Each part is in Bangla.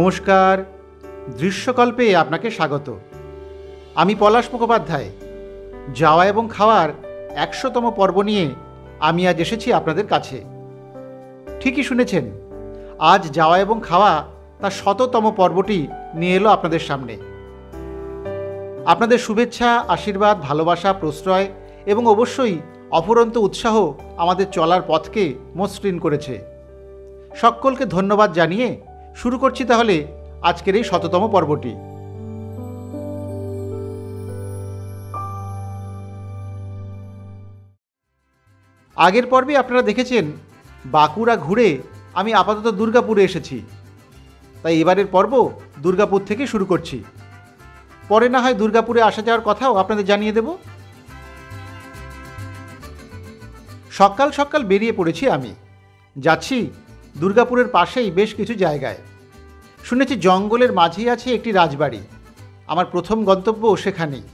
নমস্কার, দৃশ্যকল্পে আপনাকে স্বাগত। আমি পলাশ মুখোপাধ্যায়। যাওয়া এবং খাওয়ার ১০০তম পর্ব নিয়ে আমি আজ এসেছি আপনাদের কাছে। ঠিকই শুনেছেন, আজ যাওয়া এবং খাওয়া তার ১০০তম পর্বটি নিয়ে এলো আপনাদের সামনে। আপনাদের শুভেচ্ছা, আশীর্বাদ, ভালোবাসা, প্রশ্রয় এবং অবশ্যই অফুরন্ত উৎসাহ আমাদের চলার পথকে মসৃণ করেছে। সকলকে ধন্যবাদ জানিয়ে শুরু করছি তাহলে আজকের এই ১০০তম পর্বটি। আগের পর্বে আপনারা দেখেছেন বাঁকুড়া ঘুরে আমি আপাতত দুর্গাপুরে এসেছি, তাই এবারের পর্ব দুর্গাপুর থেকে শুরু করছি। পরে না হয় দুর্গাপুরে আসা যাওয়ার কথাও আপনাদের জানিয়ে দেব। সকাল সকাল বেরিয়ে পড়েছি আমি। যাচ্ছি দুর্গাপুরের পাশেই বেশ কিছু জায়গায়। শুনেছি জঙ্গলের মাঝেই আছে একটি রাজবাড়ি। আমার প্রথম গন্তব্য সেখানেই।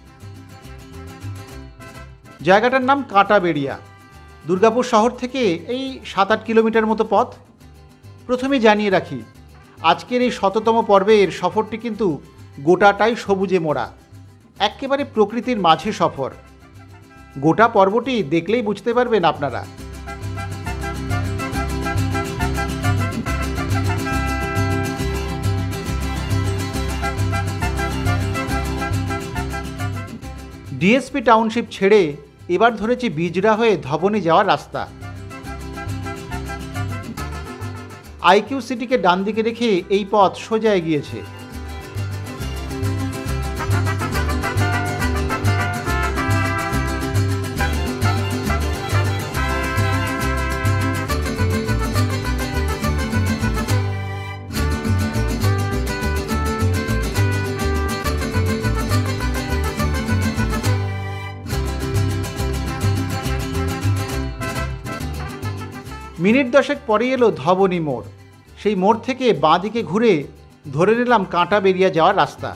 জায়গাটার নাম কাঁটাবেড়িয়া। দুর্গাপুর শহর থেকে এই ৭-৮ কিলোমিটার মতো পথ। প্রথমেই জানিয়ে রাখি, আজকের এই ১০০তম পর্বের সফরটি কিন্তু গোটাটাই সবুজে মোড়া, একেবারে প্রকৃতির মাঝে সফর। গোটা পর্বটি দেখলেই বুঝতে পারবেন আপনারা। ডিএসপি টাউনশিপ ছেড়ে এবার ধরেছি বিজড়া হয়ে ধবনী যাওয়ার রাস্তা। আইকিউ সিটিকে ডান দিকে রেখে এই পথ সোজা এগিয়েছে। মিনিট ১০ পরেই এলো ধবনী মোড়। সেই মোড় থেকে বাঁ দিকে ঘুরে ধরে নিলাম কাঁটাবেড়িয়া যাওয়ার রাস্তা।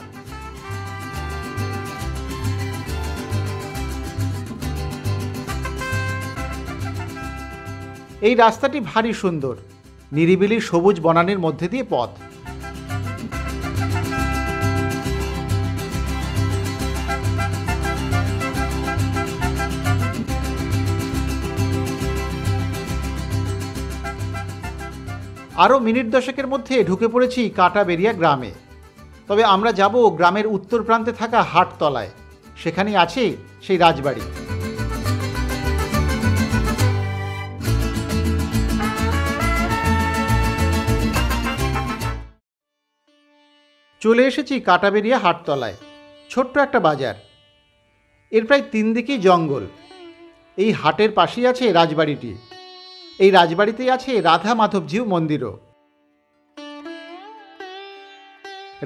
এই রাস্তাটি ভারী সুন্দর, নিরিবিলি সবুজ বনানীর মধ্যে দিয়ে পথ। আরও মিনিট ১০ মধ্যে ঢুকে পড়েছি কাঁটাবেড়িয়া গ্রামে। তবে আমরা যাব গ্রামের উত্তর প্রান্তে থাকা হাটতলায়। সেখানেই আছে সেই রাজবাড়ি। চলে এসেছি কাঁটাবেড়িয়া হাটতলায়। ছোট্ট একটা বাজার, এর প্রায় ৩ দিকেই জঙ্গল। এই হাটের পাশেই আছে রাজবাড়িটি। এই রাজবাড়িতেই আছে রাধা মাধবজিউ মন্দিরও।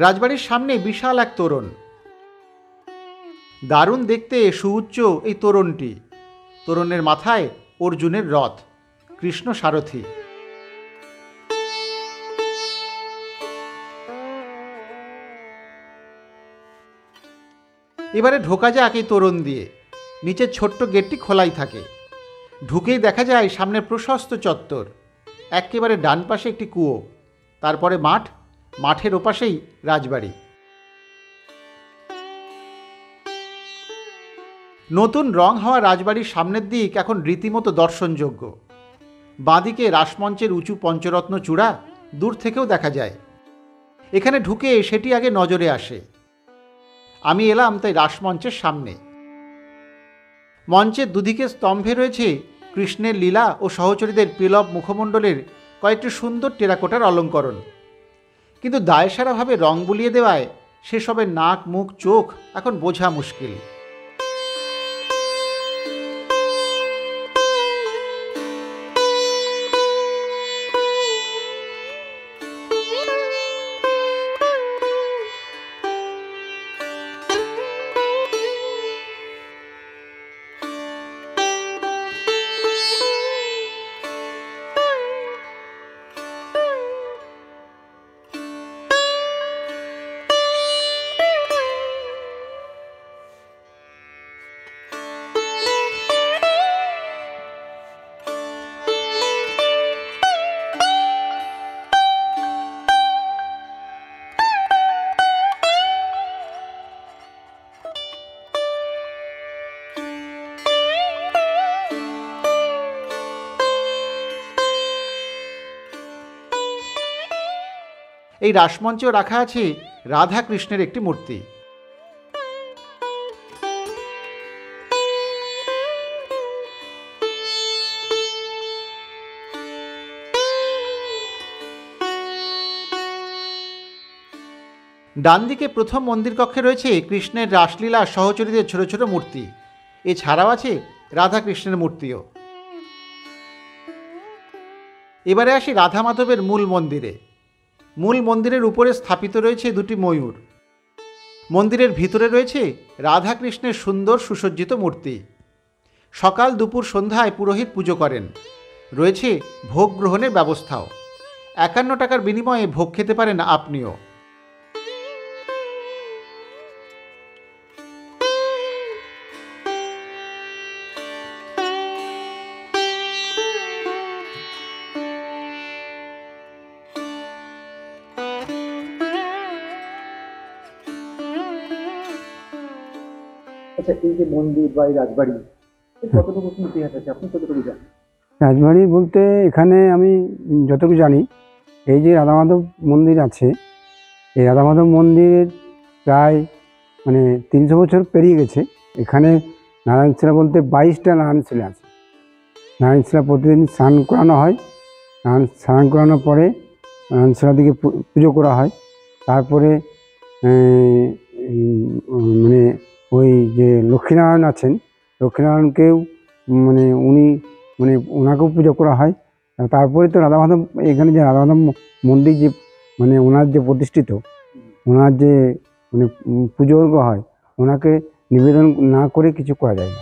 রাজবাড়ির সামনে বিশাল এক তোরণ। দারুণ দেখতে সুউচ্চ এই তোরণটি। তোরণের মাথায় অর্জুনের রথ, কৃষ্ণ সারথি। এবারে ঢোকা যাক এই তোরণ দিয়ে। নিচের ছোট্ট গেটটি খোলাই থাকে। ঢুকেই দেখা যায় সামনে প্রশস্ত চত্বর। একেবারে ডান পাশে একটি কুয়ো, তারপরে মাঠ, মাঠের ওপাশেই রাজবাড়ি। নতুন রং হওয়া রাজবাড়ির সামনের দিক এখন রীতিমতো দর্শনযোগ্য। বাঁদিকে রাসমঞ্চের উঁচু পঞ্চরত্ন চূড়া দূর থেকেও দেখা যায়। এখানে ঢুকে সেটি আগে নজরে আসে। আমি এলাম তাই রাসমঞ্চের সামনে। মঞ্চের দুদিকে স্তম্ভে রয়েছে কৃষ্ণের লীলা ও সহচরীদের পিলব মুখমণ্ডলের কয়েকটি সুন্দর টেরাকোটার অলঙ্করণ। কিন্তু দায়সারাভাবে রং বুলিয়ে দেওয়ায় সেসবের নাক, মুখ, চোখ এখন বোঝা মুশকিল। এই রাসমঞ্চেও রাখা আছে রাধা কৃষ্ণের একটি মূর্তি। ডান দিকে প্রথম মন্দির কক্ষে রয়েছে কৃষ্ণের রাসলীলা সহচরীদের ছোট ছোট মূর্তি। এছাড়াও আছে রাধা কৃষ্ণের মূর্তিও। এবারে আসি রাধা মাধবের মূল মন্দিরে। মূল মন্দিরের উপরে স্থাপিত রয়েছে দুটি ময়ূর। মন্দিরের ভিতরে রয়েছে রাধা কৃষ্ণের সুন্দর সুসজ্জিত মূর্তি। সকাল দুপুর সন্ধ্যায় পুরোহিত পুজো করেন। রয়েছে ভোগ গ্রহণের ব্যবস্থাও। 51 টাকার বিনিময়ে ভোগ খেতে পারেন আপনিও। আচ্ছা, এই যে মন্দির বা এই রাজবাড়ি, কতটুকু ইতিহাস আছে, আপনি কতটুকু জানেন? রাজবাড়ি বলতে এখানে আমি যতটুকু জানি, এই যে রাধা মাধব মন্দির আছে, এই রাধা মাধব মন্দির প্রায় 300 বছর পেরিয়ে গেছে। এখানে নারায়ণশিলা বলতে 22টা নারায়ণশিলা আছে। নারায়ণশিলা প্রতিদিন স্নান করানো হয়। স্নান করানোর পরে নারায়ণশিলা দিকে পুজো করা হয়। তারপরে ওই যে লক্ষ্মীনারায়ণ আছেন, লক্ষ্মীনারায়ণকেও উনি ওনাকেও পুজো করা হয়। তারপরে তো রাধা মাধব, এখানে যে রাধা মাধব মন্দির যে ওনার যে প্রতিষ্ঠিত, ওনার যে পুজো হয়, ওনাকে নিবেদন না করে কিছু করা যায় না।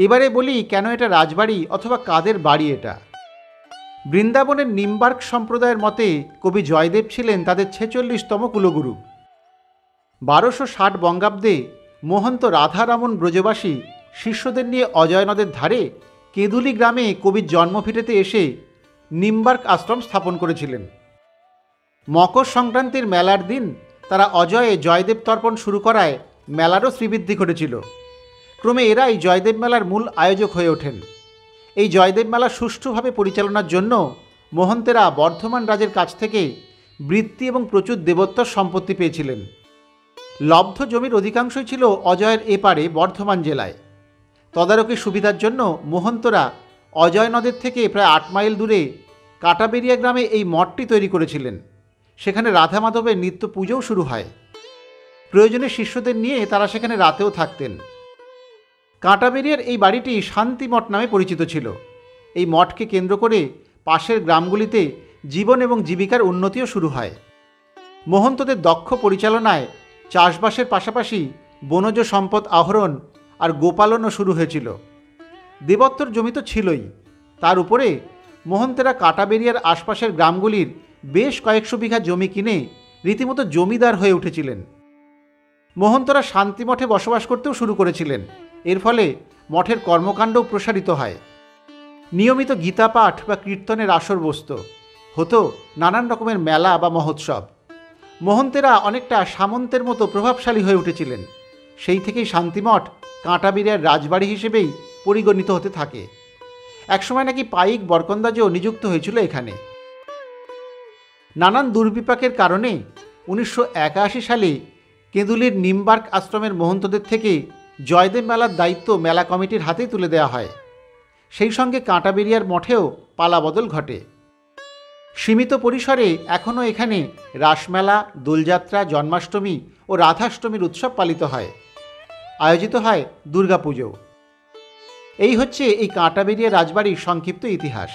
এবারে বলি কেন এটা রাজবাড়ি অথবা কাদের বাড়ি এটা। বৃন্দাবনের নিম্বার্ক সম্প্রদায়ের মতে কবি জয়দেব ছিলেন তাদের 46তম কুলগুরু। 1260 বঙ্গাব্দে মহন্ত রাধারমণ ব্রজবাসী শিষ্যদের নিয়ে অজয় নদের ধারে কেঁদুলি গ্রামে কবির জন্মভিটেতে এসে নিম্বার্ক আশ্রম স্থাপন করেছিলেন। মকর সংক্রান্তির মেলার দিন তারা অজয়ে জয়দেব তর্পণ শুরু করায় মেলারও শ্রীবৃদ্ধি ঘটেছিল। ক্রমে এরাই জয়দেব মেলার মূল আয়োজক হয়ে ওঠেন। এই জয়দেব মেলা সুষ্ঠুভাবে পরিচালনার জন্য মহন্তেরা বর্ধমান রাজের কাছ থেকে বৃত্তি এবং প্রচুর দেবোত্তর সম্পত্তি পেয়েছিলেন। লব্ধ জমির অধিকাংশই ছিল অজয়ের এপারে বর্ধমান জেলায়। তদারকির সুবিধার জন্য মহন্তরা অজয় নদের থেকে প্রায় 8 মাইল দূরে কাটাবেরিয়া গ্রামে এই মঠটি তৈরি করেছিলেন। সেখানে রাধা মাধবের নিত্য পুজোও শুরু হয়। প্রয়োজনে শিষ্যদের নিয়ে তারা সেখানে রাতেও থাকতেন। কাঁটাবেরিয়ার এই বাড়িটি শান্তি মঠ নামে পরিচিত ছিল। এই মঠকে কেন্দ্র করে পাশের গ্রামগুলিতে জীবন এবং জীবিকার উন্নতিও শুরু হয়। মহন্তদের দক্ষ পরিচালনায় চাষবাসের পাশাপাশি বনজ সম্পদ আহরণ আর গোপালনও শুরু হয়েছিল। দেবোত্তর জমি তো ছিলই, তার উপরে মহন্তেরা কাটাবেরিয়ার আশপাশের গ্রামগুলির বেশ কয়েকশো বিঘা জমি কিনে রীতিমতো জমিদার হয়ে উঠেছিলেন। মহন্তরা শান্তিমঠে বসবাস করতেও শুরু করেছিলেন। এর ফলে মঠের কর্মকাণ্ডও প্রসারিত হয়। নিয়মিত গীতা পাঠ বা কীর্তনের আসর বসত, হতো নানান রকমের মেলা বা মহোৎসব। মহন্তেরা অনেকটা সামন্তের মতো প্রভাবশালী হয়ে উঠেছিলেন। সেই থেকেই শান্তিমঠ কাঁটাবেরিয়ার রাজবাড়ি হিসেবেই পরিগণিত হতে থাকে। একসময় নাকি পাইক বরকন্দাজও নিযুক্ত হয়েছিল এখানে। নানান দুর্বিপাকের কারণে 1981 সালে কেঁদুলির নিম্বার্ক আশ্রমের মহন্তদের থেকে জয়দেব মেলার দায়িত্ব মেলা কমিটির হাতেই তুলে দেওয়া হয়। সেই সঙ্গে কাঁটাবেরিয়ার মঠেও পালাবদল ঘটে। সীমিত পরিসরে এখনও এখানে রাসমেলা, দোলযাত্রা, জন্মাষ্টমী ও রাধাষ্টমীর উৎসব পালিত হয়। আয়োজিত হয় দুর্গাপুজো। এই হচ্ছে এই কাঁটাবেরিয়া রাজবাড়ির সংক্ষিপ্ত ইতিহাস।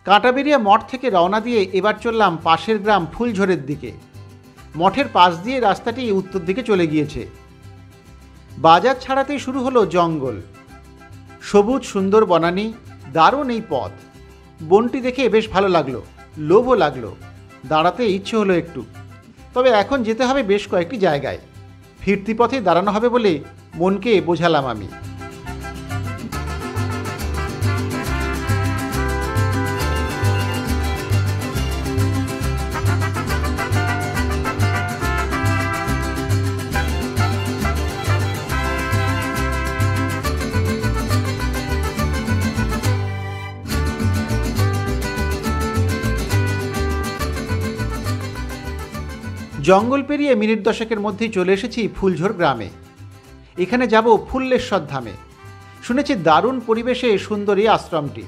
কাঁটাবেড়িয়া মঠ থেকে রওনা দিয়ে এবার চললাম পাশের গ্রাম ফুলঝোরের দিকে। মঠের পাশ দিয়ে রাস্তাটি উত্তর দিকে চলে গিয়েছে। বাজার ছাড়াতেই শুরু হলো জঙ্গল, সবুজ সুন্দর বনানী, দারুণ এই পথ। বনটি দেখে বেশ ভালো লাগলো, লোভও লাগলো, দাঁড়াতে ইচ্ছে হলো একটু। তবে এখন যেতে হবে বেশ কয়েকটি জায়গায়, ফিরতি পথে দাঁড়ানো হবে বলে মনকে বোঝালাম আমি। জঙ্গল পেরিয়ে মিনিট দশেকের মধ্যেই চলে এসেছি ফুলঝোর গ্রামে। এখানে যাব ফুল্লেশ্বর ধামে। শুনেছি দারুণ পরিবেশে সুন্দর এই আশ্রমটি।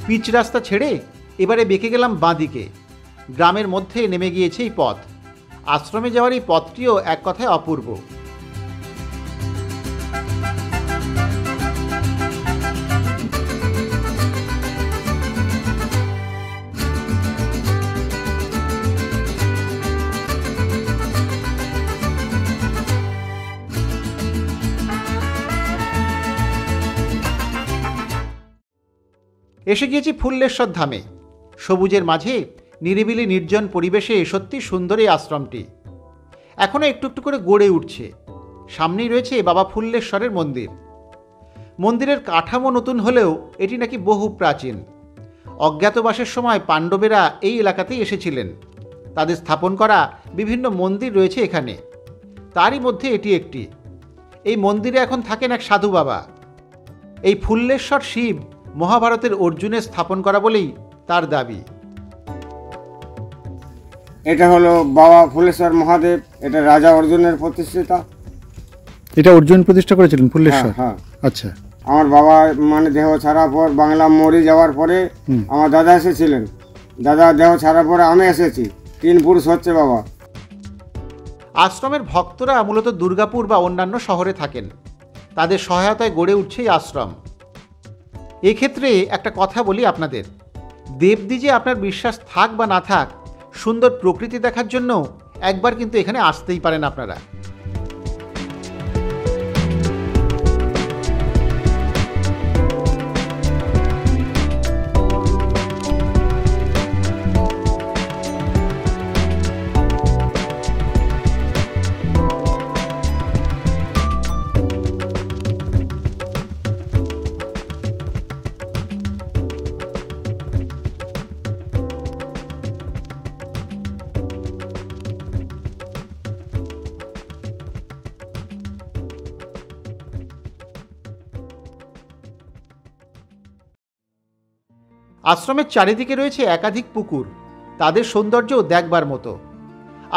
পিচ রাস্তা ছেড়ে এবারে বেঁকে গেলাম বাঁদিকে। গ্রামের মধ্যে নেমে গিয়েছে এই পথ। আশ্রমে যাওয়ার এই পথটিও এক কথায় অপূর্ব। এসে গিয়েছি ফুল্লেশ্বর ধামে। সবুজের মাঝে নিরিবিলি নির্জন পরিবেশে সত্যি সুন্দর এই আশ্রমটি। এখনও একটু একটু করে গড়ে উঠছে। সামনেই রয়েছে বাবা ফুল্লেশ্বরের মন্দির। মন্দিরের কাঠামো নতুন হলেও এটি নাকি বহু প্রাচীন। অজ্ঞাতবাসের সময় পাণ্ডবেরা এই এলাকাতেই এসেছিলেন। তাদের স্থাপন করা বিভিন্ন মন্দির রয়েছে এখানে, তারই মধ্যে এটি একটি। এই মন্দিরে এখন থাকেন এক সাধু বাবা। এই ফুল্লেশ্বর শিব মহাভারতের অর্জুনের স্থাপন করা বলেই তার দাবি। এটা হলো বাবা ফুলেশ্বর মহাদেব, এটা রাজা অর্জুনের প্রতিষ্ঠিতা। এটা অর্জুন প্রতিষ্ঠা করেছিলেন ফুল্লেশ্বর? হ্যাঁ। আচ্ছা। আমার বাবা মানে দেহ ছাড়ার পর, বাংলা মরে যাওয়ার পরে আমার দাদা এসেছিলেন। দাদা দেহ ছাড়ার পরে আমি এসেছি। 3 পুরুষ হচ্ছে বাবা। আশ্রমের ভক্তরা মূলত দুর্গাপুর বা অন্যান্য শহরে থাকেন। তাদের সহায়তায় গড়ে উঠছে এই আশ্রম। এক্ষেত্রে একটা কথা বলি আপনাদের, দেবদ্বীজে আপনার বিশ্বাস থাক বা না থাক, সুন্দর প্রকৃতি দেখার জন্য একবার কিন্তু এখানে আসতেই পারেন আপনারা। আশ্রমের চারিদিকে রয়েছে একাধিক পুকুর, তাদের সৌন্দর্যও দেখবার মতো।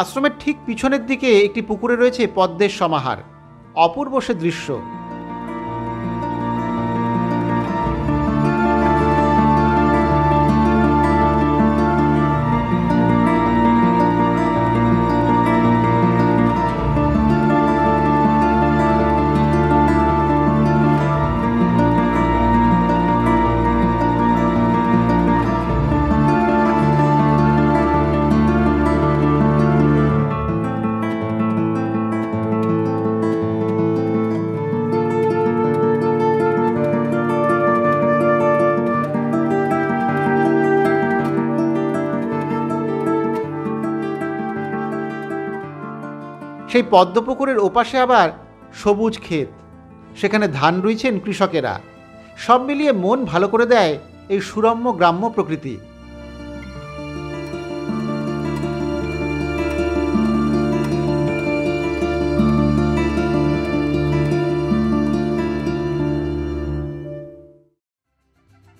আশ্রমের ঠিক পিছনের দিকে একটি পুকুরে রয়েছে পদ্মের সমাহার, অপূর্ব সে দৃশ্য। সেই পদ্মপুকুরের ওপাশে আবার সবুজ ক্ষেত, সেখানে ধান রুইছেন কৃষকেরা। সব মিলিয়ে মন ভালো করে দেয় এই সুরম্য গ্রাম্য প্রকৃতি।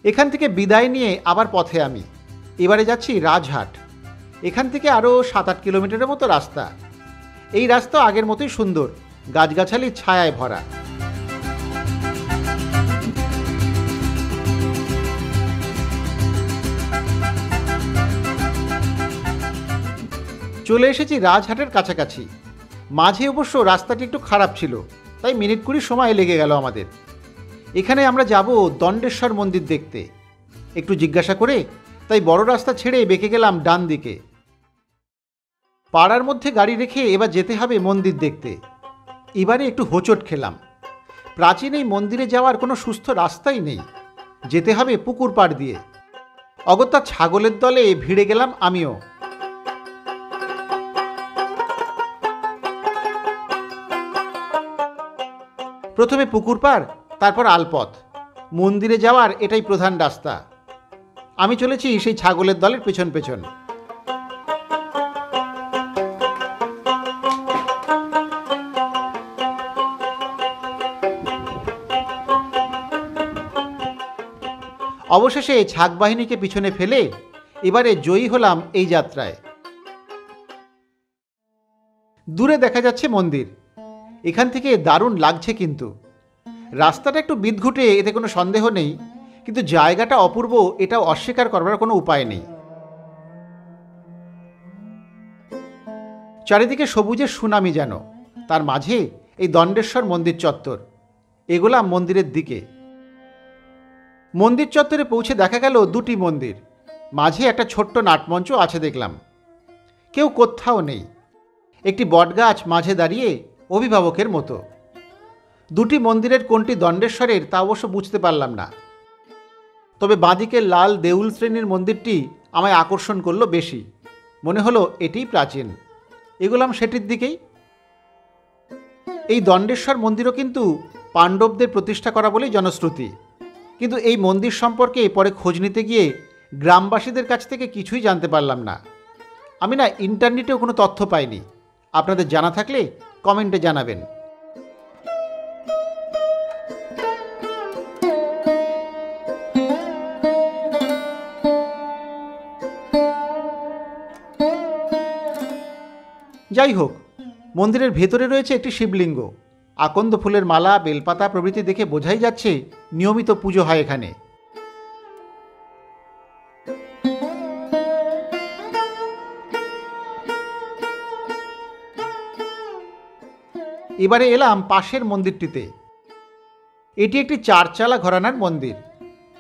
এখান থেকে বিদায় নিয়ে আবার পথে আমি। এবারে যাচ্ছি রাজহাট। এখান থেকে আরও 7-8 কিলোমিটারের মতো রাস্তা। এই রাস্তা আগের মতোই সুন্দর, গাছগাছালির ছায়ায় ভরা। চলে এসেছি রাজহাটের কাছাকাছি। মাঝে অবশ্য রাস্তাটি একটু খারাপ ছিল, তাই মিনিট 20 সময় লেগে গেল আমাদের। এখানে আমরা যাব দণ্ডেশ্বর মন্দির দেখতে। একটু জিজ্ঞাসা করে তাই বড় রাস্তা ছেড়ে বেঁকে গেলাম ডান দিকে। পাড়ার মধ্যে গাড়ি রেখে এবার যেতে হবে মন্দির দেখতে। এবারে একটু হোঁচট খেলাম। প্রাচীন এই মন্দিরে যাওয়ার কোনো সুস্থ রাস্তাই নেই, যেতে হবে পুকুর পাড় দিয়ে। অগত্যা ছাগলের দলে ভিড়ে গেলাম আমিও। প্রথমে পুকুর পাড়, তারপর আলপথ। মন্দিরে যাওয়ার এটাই প্রধান রাস্তা। আমি চলেছি সেই ছাগলের দলের পেছন পেছন। অবশেষে ছাগ বাহিনীকে পিছনে ফেলে এবারে জয়ী হলাম এই যাত্রায়। দূরে দেখা যাচ্ছে মন্দির। এখান থেকে দারুণ লাগছে, কিন্তু রাস্তাটা একটু বিদঘুটে, এতে কোনো সন্দেহ নেই, কিন্তু জায়গাটা অপূর্ব, এটাও অস্বীকার করবার কোনো উপায় নেই। চারিদিকে সবুজের সুনামি যেন, তার মাঝে এই দণ্ডেশ্বর মন্দির চত্বর। এগোলাম মন্দিরের দিকে। মন্দির চত্বরে পৌঁছে দেখা গেল দুটি মন্দির, মাঝে একটা ছোট্ট নাটমঞ্চ আছে দেখলাম। কেউ কোথাও নেই। একটি বটগাছ মাঝে দাঁড়িয়ে অভিভাবকের মতো। দুটি মন্দিরের কোনটি দণ্ডেশ্বরের তা অবশ্য বুঝতে পারলাম না, তবে বাঁদিকের লাল দেউল শ্রেণীর মন্দিরটি আমায় আকর্ষণ করলো বেশি। মনে হলো এটিই প্রাচীন। এগোলাম সেটির দিকেই। এই দণ্ডেশ্বর মন্দিরও কিন্তু পাণ্ডবদের প্রতিষ্ঠা করা বলেই জনশ্রুতি, কিন্তু এই মন্দির সম্পর্কে পরে খোঁজ নিতে গিয়ে গ্রামবাসীদের কাছ থেকে কিছুই জানতে পারলাম না। আমি না ইন্টারনেটেও কোনো তথ্য পাইনি। আপনাদের জানা থাকলে কমেন্টে জানাবেন। যাই হোক, মন্দিরের ভেতরে রয়েছে একটি শিবলিঙ্গ। আকন্দ ফুলের মালা, বেলপাতা প্রভৃতি দেখে বোঝাই যাচ্ছে নিয়মিত পুজো হয় এখানে। এবারে এলাম পাশের মন্দিরটিতে। এটি একটি চারচালা ঘরানার মন্দির।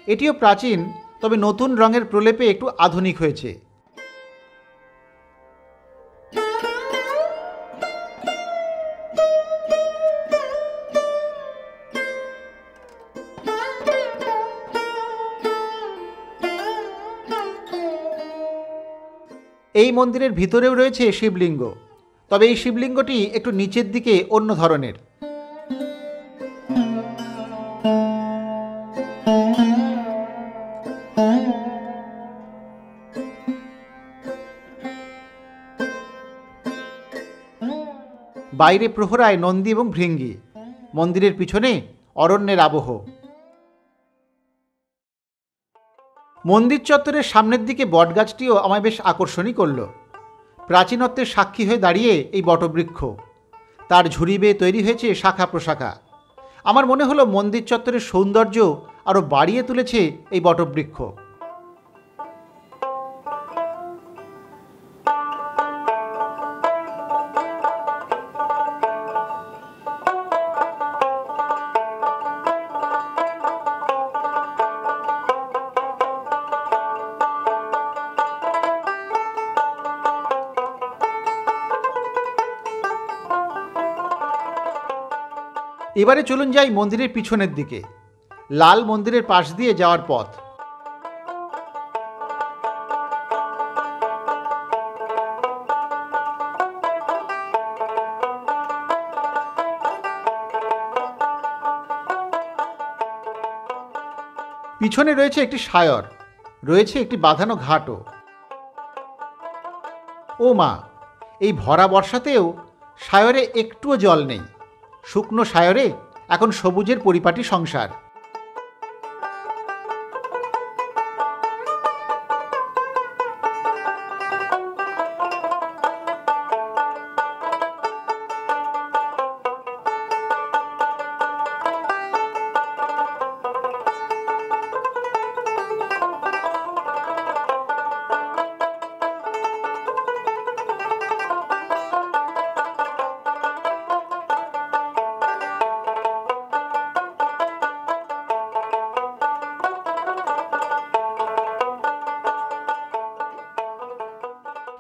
এটিও প্রাচীন, তবে নতুন রঙের প্রলেপে একটু আধুনিক হয়েছে। এই মন্দিরের ভিতরেও রয়েছে শিবলিঙ্গ, তবে এই শিবলিঙ্গটি একটু নিচের দিকে অন্য ধরনের। বাইরে প্রহরায় নন্দী এবং ভৃঙ্গি, মন্দিরের পিছনে অরণ্যের আবহ। মন্দির চত্বরের সামনের দিকে বটগাছটিও আমায় বেশ আকর্ষণই করল। প্রাচীনত্বের সাক্ষী হয়ে দাঁড়িয়ে এই বটবৃক্ষ, তার ঝুড়ি বেয়ে তৈরি হয়েছে শাখা প্রশাখা। আমার মনে হলো মন্দির চত্বরের সৌন্দর্য আরও বাড়িয়ে তুলেছে এই বটবৃক্ষ। এবারে চলুন যাই মন্দিরের পিছনের দিকে, লাল মন্দিরের পাশ দিয়ে যাওয়ার পথ। পিছনে রয়েছে একটি সায়র, রয়েছে একটি বাঁধানো ঘাটও। ও মা, এই ভরা বর্ষাতেও সায়রে একটুও জল নেই। শুকনো সায়রে এখন সবুজের পরিপাটি সংসার।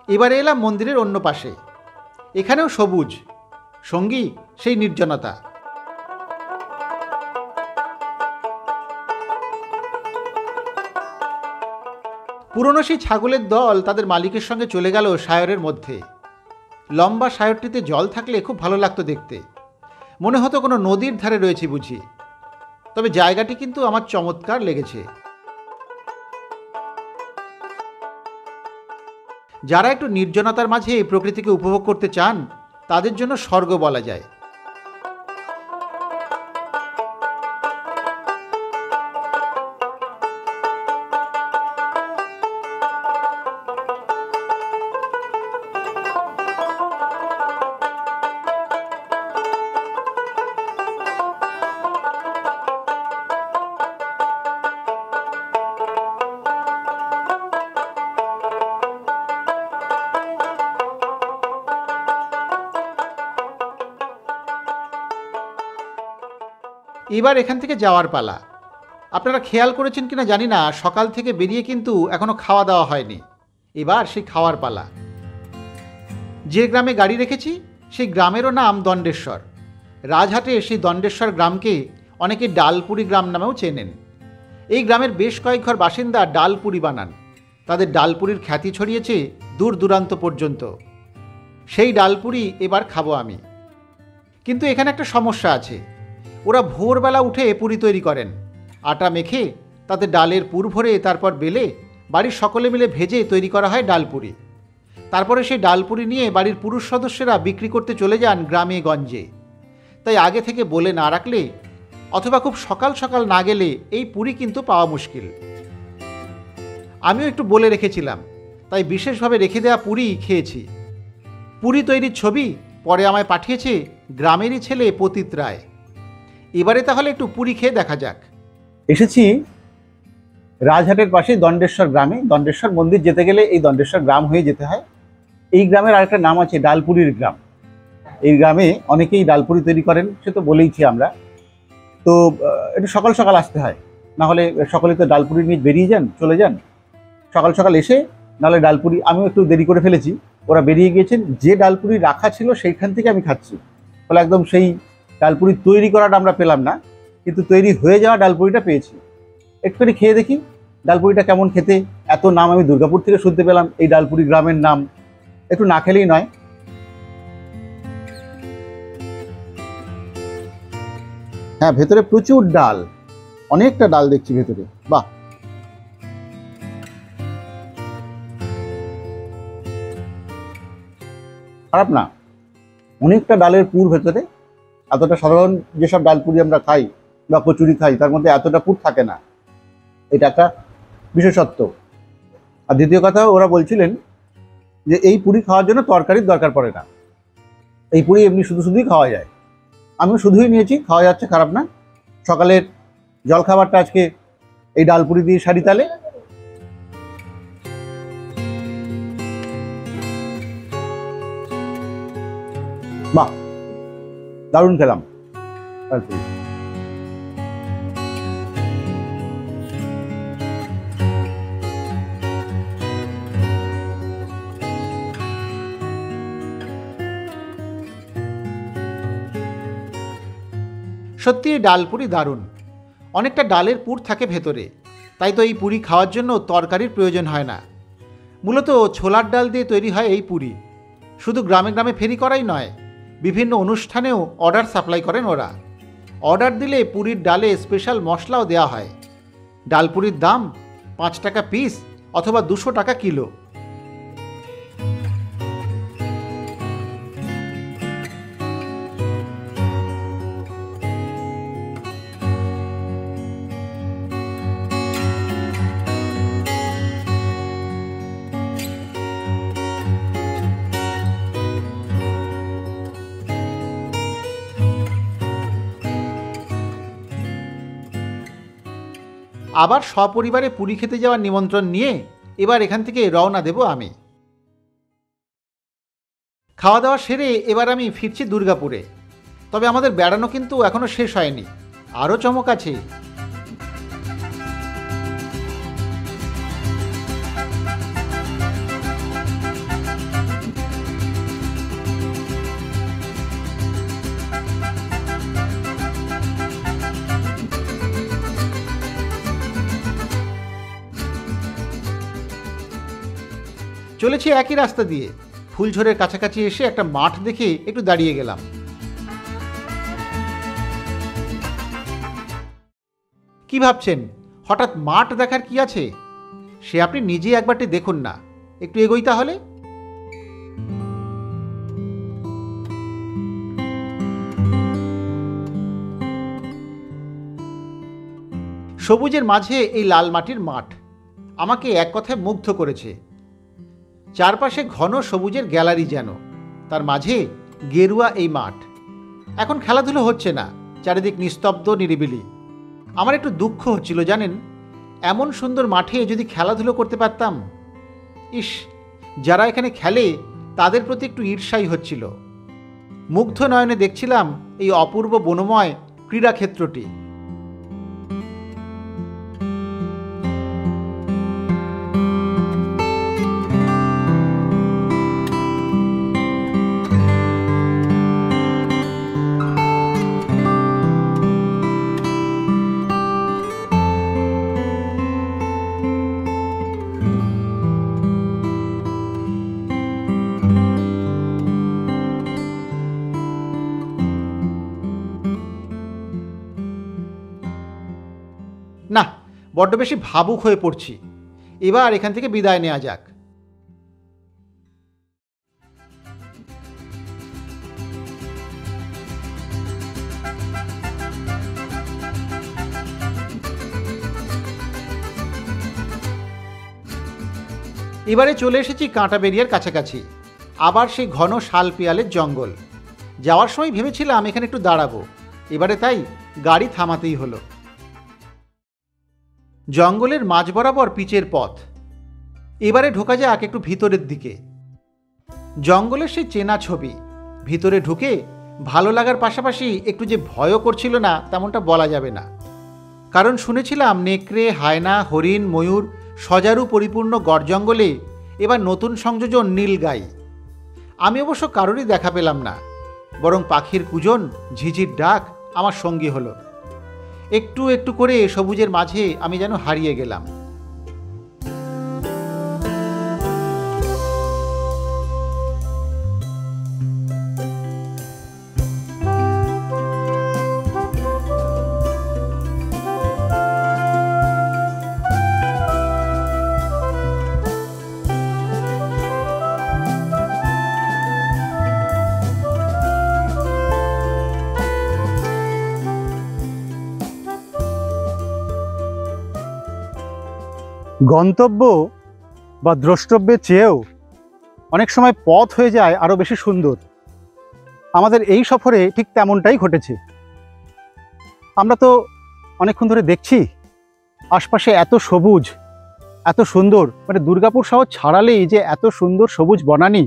এবারে এলাম মন্দিরের অন্য পাশে। এখানেও সবুজ, সঙ্গী সেই নির্জনতা। পুরনো সেই ছাগলের দল তাদের মালিকের সঙ্গে চলে গেল সায়রের মধ্যে। লম্বা সায়রটিতে জল থাকলে খুব ভালো লাগতো দেখতে, মনে হতো কোনো নদীর ধারে রয়েছে বুঝি। তবে জায়গাটি কিন্তু আমার চমৎকার লেগেছে। যারা একটু নির্জনতার মাঝে প্রকৃতিকে উপভোগ করতে চান তাদের জন্য স্বর্গ বলা যায়। এবার এখান থেকে যাওয়ার পালা। আপনারা খেয়াল করেছেন কিনা জানি না, সকাল থেকে বেরিয়ে কিন্তু এখনো খাওয়া দাওয়া হয়নি। এবার সেই খাওয়ার পালা। যে গ্রামে গাড়ি রেখেছি সেই গ্রামেরও নাম দণ্ডেশ্বর। রাজহাটে সেই দণ্ডেশ্বর গ্রামকে অনেকে ডালপুরি গ্রাম নামেও চেনেন। এই গ্রামের বেশ কয়েক ঘর বাসিন্দা ডালপুরি বানান। তাদের ডালপুরির খ্যাতি ছড়িয়েছে দূর দূরান্ত পর্যন্ত। সেই ডালপুরি এবার খাবো আমি। কিন্তু এখানে একটা সমস্যা আছে। ওরা ভোরবেলা উঠে পুরি তৈরি করেন। আটা মেখে তাতে ডালের পুর ভরে তারপর বেলে বাড়ির সকলে মিলে ভেজে তৈরি করা হয় ডালপুরি। তারপরে সেই ডালপুরি নিয়ে বাড়ির পুরুষ সদস্যরা বিক্রি করতে চলে যান গ্রামে গঞ্জে। তাই আগে থেকে বলে না রাখলে অথবা খুব সকাল সকাল না গেলে এই পুরি কিন্তু পাওয়া মুশকিল। আমিও একটু বলে রেখেছিলাম, তাই বিশেষভাবে রেখে দেওয়া পুরি খেয়েছি। পুরি তৈরির ছবি পরে আমায় পাঠিয়েছে গ্রামেরই ছেলে পতিত রায়। এবারে তাহলে একটু পুরি খেয়ে দেখা যাক। এসেছি রাজহাটের পাশে দণ্ডেশ্বর গ্রামে। দণ্ডেশ্বর মন্দির যেতে গেলে এই দণ্ডেশ্বর গ্রাম হয়ে যেতে হয়। এই গ্রামের আরেকটা নাম আছে ডালপুরির গ্রাম। এই গ্রামে অনেকেই ডালপুরি তৈরি করেন, সে তো বলেইছি আমরা। তো একটু সকাল সকাল আসতে হয়, না হলে সকলে তো ডালপুরি নিয়ে বেরিয়ে যান, চলে যান। সকাল সকাল এসে নাহলে ডালপুরি, আমিও একটু দেরি করে ফেলেছি, ওরা বেরিয়ে গিয়েছেন। যে ডালপুরি রাখা ছিল সেইখান থেকে আমি খাচ্ছি। ফলে একদম সেই ডালপুরি তৈরি করাটা আমরা পেলাম না, কিন্তু তৈরি হয়ে যাওয়া ডালপুরিটা পেয়েছি। একটুখানি খেয়ে দেখি ডালপুরিটা কেমন খেতে। এত নাম আমি দুর্গাপুর থেকে শুনতে পেলাম এই ডালপুরি গ্রামের নাম, একটু না খেলেই নয়। হ্যাঁ, ভেতরে প্রচুর ডাল, অনেকটা ডাল দেখছি ভেতরে। বাহ, খারাপ না, অনেকটা ডালের পুর ভেতরে। এতটা সাধারণ যেসব ডালপুরি আমরা খাই বা কচুরি খাই তার মধ্যে এতটা পুর থাকে না, এটা একটা বিশেষত্ব। আর দ্বিতীয় কথা, ওরা বলছিলেন যে এই পুরি খাওয়ার জন্য তরকারির দরকার পড়ে না, এই পুরি এমনি শুধু শুধুই খাওয়া যায়। আমি শুধুই নিয়েছি, খাওয়া যাচ্ছে, খারাপ না। সকালের জলখাবারটা আজকে এই ডালপুরি দিয়ে সারি তালে। বাহ, দারুণ খেলাম ডালপুরি। সত্যি এই ডালপুরি দারুণ। অনেকটা ডালের পুর থাকে ভেতরে, তাই তো এই পুরি খাওয়ার জন্য তরকারির প্রয়োজন হয় না। মূলত ছোলার ডাল দিয়ে তৈরি হয় এই পুরি। শুধু গ্রামে গ্রামে ফেরি করাই নয়, বিভিন্ন অনুষ্ঠানেও অর্ডার সাপ্লাই করেন ওরা। অর্ডার দিলে পুরির ডালে স্পেশাল মশলাও দেওয়া হয়। ডালপুরির দাম 5 টাকা পিস অথবা 200 টাকা কিলো। আবার সপরিবারে পুরী খেতে যাওয়ার নিমন্ত্রণ নিয়ে এবার এখান থেকে রওনা দেব আমি। খাওয়া দাওয়া সেরে এবার আমি ফিরছি দুর্গাপুরে। তবে আমাদের বেড়ানো কিন্তু এখনো শেষ হয়নি, আরও চমক আছে। চলেছি একই রাস্তা দিয়ে। ফুলঝোরের কাছাকাছি এসে একটা মাঠ দেখে একটু দাঁড়িয়ে গেলাম। কি ভাবছেন হঠাৎ মাঠ দেখার কি আছে? সে আপনি নিজেই একবারটি দেখুন না। একটু এগোই তাহলে। সবুজের মাঝে এই লাল মাটির মাঠ আমাকে এক কথায় মুগ্ধ করেছে। চারপাশে ঘন সবুজের গ্যালারি, যেন তার মাঝে গেরুয়া এই মাঠ। এখন খেলাধুলো হচ্ছে না, চারিদিক নিস্তব্ধ নিরিবিলি। আমার একটু দুঃখ হচ্ছিল জানেন, এমন সুন্দর মাঠে যদি খেলাধুলো করতে পারতাম। ইস, যারা এখানে খেলে তাদের প্রতি একটু ঈর্ষাই হচ্ছিল। মুগ্ধ নয়নে দেখছিলাম এই অপূর্ব বনময় ক্রীড়াক্ষেত্রটি। না, বড্ড বেশি ভাবুক হয়ে পড়ছি। এবার এখান থেকে বিদায় নেওয়া যাক। এবারে চলে এসেছি কাঁটাবেড়িয়ার কাছাকাছি। আবার সেই ঘন শাল পিয়ালের জঙ্গল। যাওয়ার সময় ভেবেছিলাম এখানে একটু দাঁড়াবো, এবারে তাই গাড়ি থামাতেই হলো। জঙ্গলের মাঝ বরাবর পিচের পথ। এবারে ঢোকা যাক একটু ভিতরের দিকে। জঙ্গলের সেই চেনা ছবি। ভিতরে ঢুকে ভালো লাগার পাশাপাশি একটু যে ভয়ও করছিল না তেমনটা বলা যাবে না। কারণ শুনেছিলাম নেকড়ে, হায়না, হরিণ, ময়ূর সজারু পরিপূর্ণ গড় জঙ্গলে এবার নতুন সংযোজন নীলগাই। আমি অবশ্য কারোরই দেখা পেলাম না, বরং পাখির কুজন, ঝিঝির ডাক আমার সঙ্গী হলো। একটু একটু করে সবুজের মাঝে আমি যেন হারিয়ে গেলাম। গন্তব্য বা দ্রষ্টব্যের চেয়েও অনেক সময় পথ হয়ে যায় আরও বেশি সুন্দর। আমাদের এই সফরে ঠিক তেমনটাই ঘটেছে। আমরা তো অনেকক্ষণ ধরে দেখছি আশপাশে এত সবুজ, এত সুন্দর, মানে দুর্গাপুর শহর ছাড়ালেই যে এত সুন্দর সবুজ বনানী,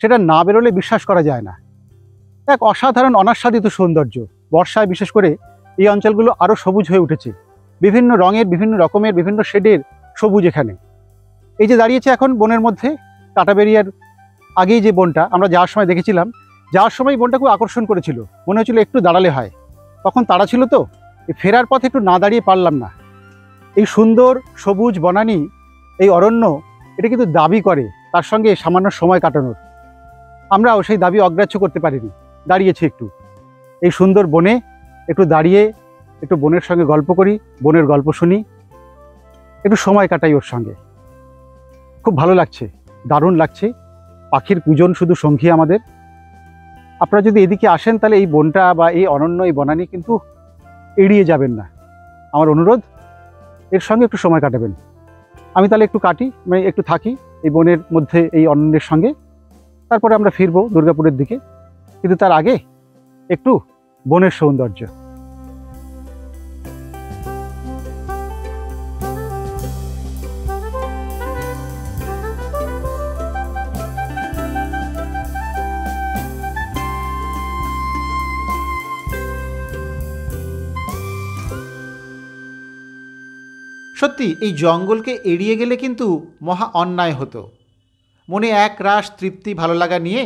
সেটা না বেরোলে বিশ্বাস করা যায় না। এক অসাধারণ অনাস্বাদিত সৌন্দর্য। বর্ষায় বিশেষ করে এই অঞ্চলগুলো আরও সবুজ হয়ে উঠেছে। বিভিন্ন রঙের, বিভিন্ন রকমের, বিভিন্ন শেডের সবুজ এখানে। এই যে দাঁড়িয়েছে এখন বনের মধ্যে, কাঁটাবেড়িয়ার আগেই যে বনটা আমরা যাওয়ার সময় দেখেছিলাম, যাওয়ার সময় বনটা খুব আকর্ষণ করেছিল। মনে হচ্ছিল একটু দাঁড়ালে হয়, তখন তাড়া ছিল তো, এই ফেরার পথে একটু না দাঁড়িয়ে পারলাম না। এই সুন্দর সবুজ বনানী, এই অরণ্য, এটা কিন্তু দাবি করে তার সঙ্গে সামান্য সময় কাটানোর। আমরাও সেই দাবি অগ্রাহ্য করতে পারিনি, দাঁড়িয়েছি একটু এই সুন্দর বনে, একটু দাঁড়িয়ে একটু বনের সঙ্গে গল্প করি, বনের গল্প শুনি, একটু সময় কাটাই ওর সঙ্গে। খুব ভালো লাগছে, দারুণ লাগছে। পাখির কুজন শুধু সঙ্গী আমাদের। আপনারা যদি এদিকে আসেন তাহলে এই বনটা বা এই অরণ্য, এই বনানী কিন্তু এড়িয়ে যাবেন না। আমার অনুরোধ, এর সঙ্গে একটু সময় কাটাবেন। আমি তাহলে একটু কাটি, মানে একটু থাকি এই বনের মধ্যে, এই অরণ্যের সঙ্গে। তারপরে আমরা ফিরবো দুর্গাপুরের দিকে, কিন্তু তার আগে একটু বনের সৌন্দর্য। সত্যি এই জঙ্গলকে এড়িয়ে গেলে কিন্তু মহা অন্যায় হতো। মনে এক রাশ তৃপ্তি, ভালো লাগা নিয়ে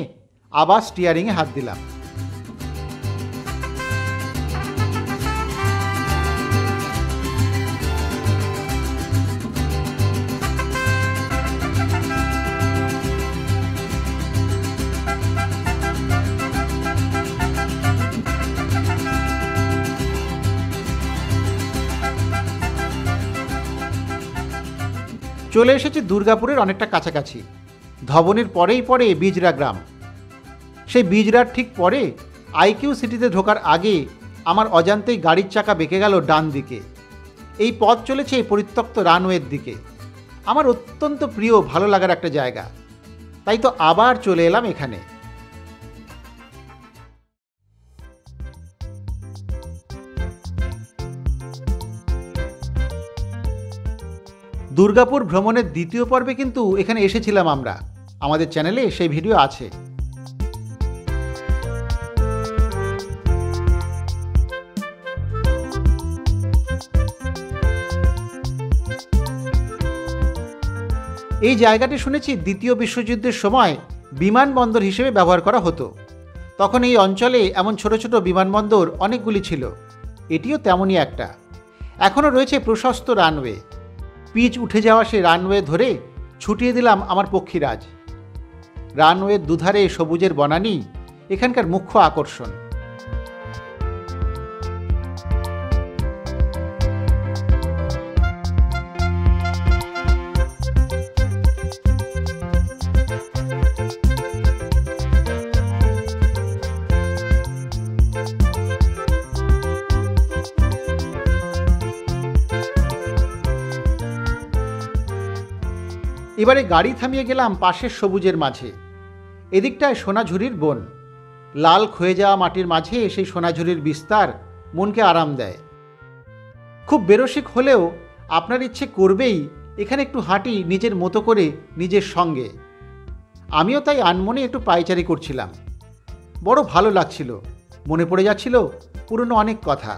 আবার স্টিয়ারিংয়ে হাত দিলাম। চলে এসেছি দুর্গাপুরের অনেকটা কাছাকাছি। ধবনের পরেই পড়ে বিজরা গ্রাম। সেই বিজরার ঠিক পরে আইকিউ সিটিতে ঢোকার আগে আমার অজান্তেই গাড়ির চাকা বেঁকে গেল ডান দিকে। এই পথ চলেছে পরিত্যক্ত রানওয়ের দিকে। আমার অত্যন্ত প্রিয় ভালো লাগার একটা জায়গা, তাই তো আবার চলে এলাম এখানে। দুর্গাপুর ভ্রমণের দ্বিতীয় পর্বে কিন্তু এখানে এসেছিলাম আমরা। আমাদের চ্যানেলে সেই ভিডিও আছে। এই জায়গাটি শুনেছি দ্বিতীয় বিশ্বযুদ্ধের সময় বিমানবন্দর হিসেবে ব্যবহার করা হতো। তখন এই অঞ্চলে এমন ছোট ছোট বিমানবন্দর অনেকগুলি ছিল, এটিও তেমনই একটা। এখনও রয়েছে প্রশস্ত রানওয়ে। পিচ উঠে যাওয়া সেই রানওয়ে ধরে ছুটিয়ে দিলাম আমার পক্ষীরাজ। রানওয়ের দুধারে সবুজের বনানী এখানকার মুখ্য আকর্ষণ। এবারে গাড়ি থামিয়ে গেলাম পাশের সবুজের মাঝে। এদিকটায় সোনাঝুরির বন। লাল ক্ষয়ে যাওয়া মাটির মাঝে সেই সোনাঝুরির বিস্তার মনকে আরাম দেয়। খুব বেরসিক হলেও আপনার ইচ্ছে করবেই এখানে একটু হাঁটি নিজের মতো করে, নিজের সঙ্গে। আমিও তাই আনমনে একটু পায়চারি করছিলাম। বড় ভালো লাগছিল, মনে পড়ে যাচ্ছিল পুরনো অনেক কথা।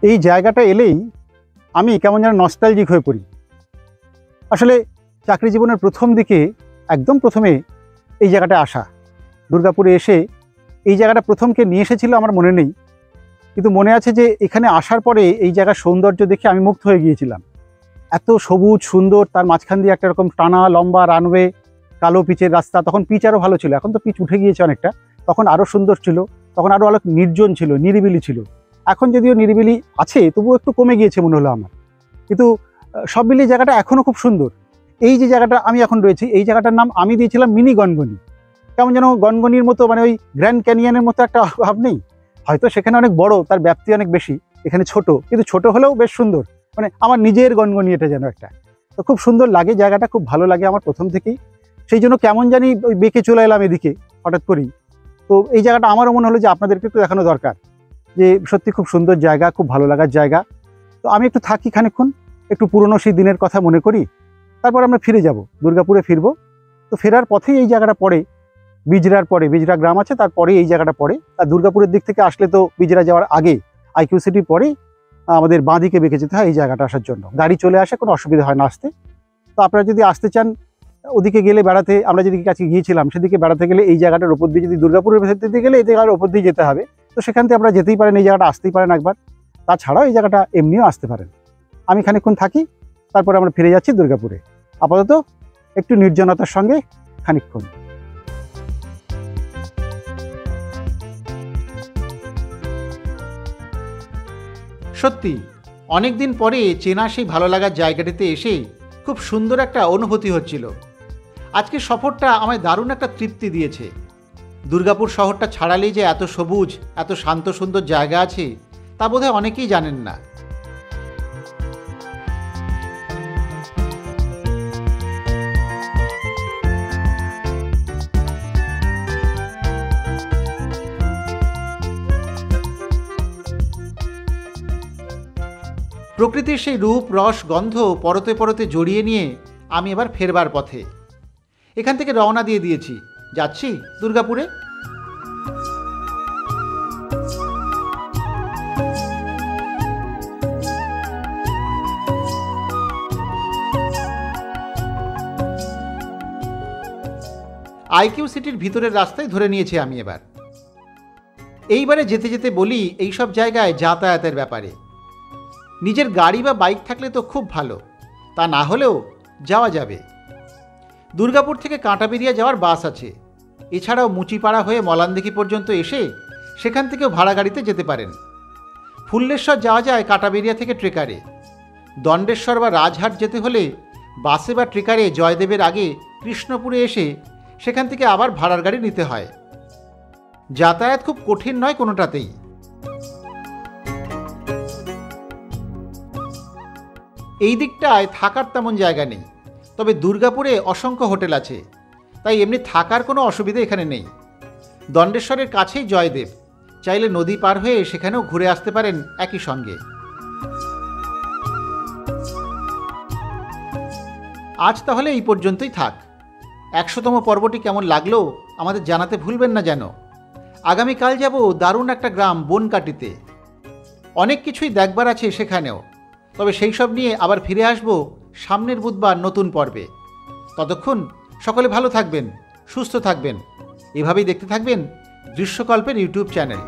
এই জায়গাটা এলেই আমি কেমন যেন নস্টালজিক হয়ে পড়ি। আসলে চাকরি জীবনের প্রথম দিকে একদম প্রথমে এই জায়গাটায় আসা, দুর্গাপুরে এসে এই জায়গাটা প্রথমকে নিয়ে এসেছিল আমার মনে নেই, কিন্তু মনে আছে যে এখানে আসার পরে এই জায়গার সৌন্দর্য দেখে আমি মুগ্ধ হয়ে গিয়েছিলাম। এত সবুজ সুন্দর, তার মাঝখান দিয়ে একটা রকম টানা লম্বা রানওয়ে, কালো পিচের রাস্তা। তখন পিচ আরও ভালো ছিল, এখন তো পিচ উঠে গিয়েছে অনেকটা। তখন আরও সুন্দর ছিল, তখন আরও অনেক নির্জন ছিল, নিরিবিলি ছিল। এখন যদিও নিরিবিলি আছে, তবুও একটু কমে গিয়েছে মনে হলো আমার। কিন্তু সব মিলিয়ে জায়গাটা এখনও খুব সুন্দর। এই যে জায়গাটা আমি এখন রয়েছি, এই জায়গাটার নাম আমি দিয়েছিলাম মিনি গনগনি। কেমন যেন গনগনির মতো, মানে ওই গ্র্যান্ড ক্যানিয়নের মতো একটা ভাব নেই? হয়তো সেখানে অনেক বড়, তার ব্যাপ্তি অনেক বেশি, এখানে ছোট, কিন্তু ছোট হলেও বেশ সুন্দর। মানে আমার নিজের গনগনি এটা যেন একটা। তো খুব সুন্দর লাগে জায়গাটা, খুব ভালো লাগে আমার প্রথম থেকেই। সেই জন্য কেমন জানি ওই বেঁকে চলে এলাম এদিকে হঠাৎ করেই। তো এই জায়গাটা আমারও মনে হলো যে আপনাদেরকে একটু দেখানো দরকার, যে সত্যি খুব সুন্দর জায়গা, খুব ভালো লাগার জায়গা। তো আমি একটু থাকি খানিকক্ষণ, একটু পুরনো সেই দিনের কথা মনে করি, তারপর আমরা ফিরে যাব, দুর্গাপুরে ফিরবো। তো ফেরার পথেই এই জায়গাটা পড়ে, বিজরার পরে বিজরা গ্রাম আছে, তারপরে এই জায়গাটা পড়ে। আর দুর্গাপুরের দিক থেকে আসলে তো বিজরা যাওয়ার আগে আইকিউ সিটি পরেই আমাদের বাঁ দিকে বেঁকে যেতে হয় এই জায়গাটা আসার জন্য। গাড়ি চলে আসে, কোনো অসুবিধা হয় না আসতে। তো আপনারা যদি আসতে চান ওদিকে গেলে বেড়াতে, আমরা যেদিকে কাছে গিয়েছিলাম সেদিকে বেড়াতে গেলে এই জায়গাটার ওপর দিয়ে, যদি দুর্গাপুরের ভেতর দিতে গেলে এই জায়গার ওপর দিয়ে যেতে হবে। তো সেখান থেকে আপনারা যেতেই পারেন, এই জায়গাটা আসতেই পারেন একবার। তাছাড়াও এই জায়গাটা এমনিও আসতে পারেন। আমি খানিকক্ষণ থাকি, তারপরে আমরা ফিরে যাচ্ছি দুর্গাপুরে। আপাতত একটু নির্জনতার সঙ্গে খানিকক্ষণ। সত্যি অনেক দিন পরে চেনা সেই ভালো লাগার জায়গাটিতে এসে খুব সুন্দর একটা অনুভূতি হচ্ছিল। আজকের সফরটা আমায় দারুণ একটা তৃপ্তি দিয়েছে। দুর্গাপুর শহরটা ছাড়ালেই যে এত সবুজ, এত শান্ত সুন্দর জায়গা আছে তা বোধহয় অনেকেই জানেন না। প্রকৃতির সেই রূপ রস গন্ধ পরতে পরতে জড়িয়ে নিয়ে আমি এবার ফেরবার পথে। এখান থেকে রওনা দিয়ে দিয়েছি, যাচ্ছি দুর্গাপুরে। আইকিউ সিটির ভিতরের রাস্তায় ধরে নিয়েছি আমি এবার। এইবারে যেতে যেতে বলি এইসব জায়গায় যাতায়াতের ব্যাপারে। নিজের গাড়ি বা বাইক থাকলে তো খুব ভালো, তা না হলেও যাওয়া যাবে। দুর্গাপুর থেকে কাঁটাবেড়িয়া যাওয়ার বাস আছে, এছাড়াও মুচিপাড়া হয়ে মলানদিঘি পর্যন্ত এসে সেখান থেকেও ভাড়া গাড়িতে যেতে পারেন। ফুল্লেশ্বর যাওয়া যায় কাটাবেড়িয়া থেকে ট্রেকারে। দণ্ডেশ্বর বা রাজহাট যেতে হলে বাসে বা ট্রেকারে জয়দেবের আগে কৃষ্ণপুরে এসে সেখান থেকে আবার ভাড়ার গাড়ি নিতে হয়। যাতায়াত খুব কঠিন নয় কোনোটাতেই। এই দিকটায় থাকার তেমন জায়গা নেই, তবে দুর্গাপুরে অসংখ্য হোটেল আছে, তাই এমনি থাকার কোনো অসুবিধা এখানে নেই। দণ্ডেশ্বরের কাছেই জয়দেব, চাইলে নদী পার হয়ে সেখানেও ঘুরে আসতে পারেন একই সঙ্গে। আজ তাহলে এই পর্যন্তই থাক। 100তম পর্বটি কেমন লাগলো আমাদের জানাতে ভুলবেন না যেন। আগামীকাল যাব দারুণ একটা গ্রাম বনকাটিতে। অনেক কিছুই দেখবার আছে সেখানেও, তবে সেই সব নিয়ে আবার ফিরে আসব সামনের বুধবার নতুন পর্বে। ততক্ষণ সকলে ভালো থাকবেন, সুস্থ থাকবেন, এভাবেই দেখতে থাকবেন দৃশ্যকল্পের ইউটিউব চ্যানেল।